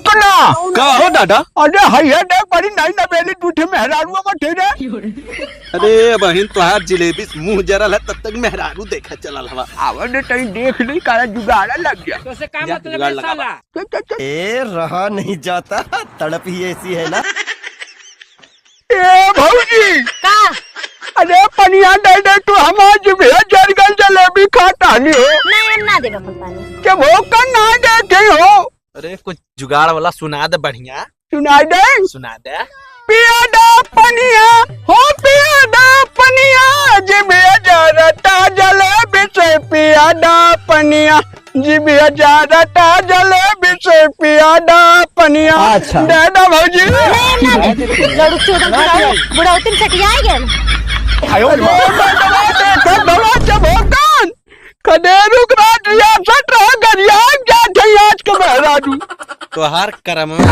कना का हो दादा? अरे हैया देख बड़ी नई नवेली टूटे मेहरारू मत रे। अरे बहन तोहार जिलेबी मुंह जरल है तब तक मेहरारू देखा चलल हवा। आवने तई देख ली काला जुगाड़ा लग गया। तो से का जा, मतलब जुगाड़ है लगा साला? चल चल चल। ए रहा नहीं जाता, तड़प ही ऐसी है ना। ए भौजी का अरे पनिया दे दे तू हमार जिभे जरगल जलेबी खाता ली हो नहीं हम ना देबे अपन पानी। के भोकन ना देते हो। अरे कुछ जुगाड़ वाला सुना दे बढ़िया। सुनाई दे सुना दे। पिया दा पनिया हो पिया दा पनिया जिभे जरता जलेबी से पिया दा पनिया जिभे जरता जलेबी से पिया दा पनिया। अच्छा। दे दो भौजी। नहीं हम ना दे। लड़ू चोदन बुढ़ाउती में सटिया गेल। दवा जब भोकन कदेरू रात रियासत रह गरिया जा आज के मेहरारू तोहार कर्म में